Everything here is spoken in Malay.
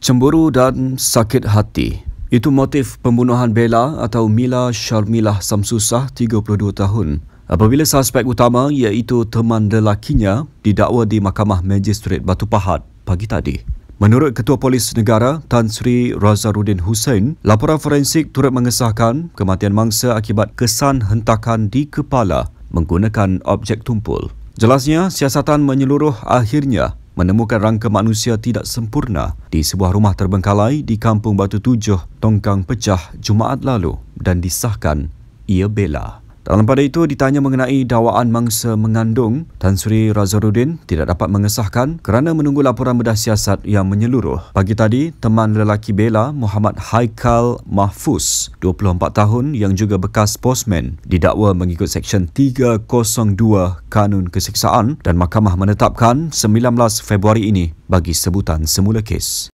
Cemburu dan sakit hati. Itu motif pembunuhan Bella atau Mila Sharmilah Samsusah, 32 tahun. Apabila suspek utama iaitu teman lelakinya didakwa di Mahkamah Magistrate Batu Pahat pagi tadi. Menurut Ketua Polis Negara Tan Sri Razaruddin Hussein, laporan forensik turut mengesahkan kematian mangsa akibat kesan hentakan di kepala menggunakan objek tumpul. Jelasnya, siasatan menyeluruh akhirnya menemukan rangka manusia tidak sempurna di sebuah rumah terbengkalai di Kampung Batu Tujuh, Tongkang Pecah, Jumaat lalu dan disahkan ia Bella. Dalam pada itu ditanya mengenai dakwaan mangsa mengandung, Tan Sri Razaruddin tidak dapat mengesahkan kerana menunggu laporan bedah siasat yang menyeluruh. Pagi tadi, teman lelaki Bella, Muhammad Haikal Mahfuz, 24 tahun yang juga bekas postman, didakwa mengikut Seksyen 302 Kanun Keseksaan dan mahkamah menetapkan 19 Februari ini bagi sebutan semula kes.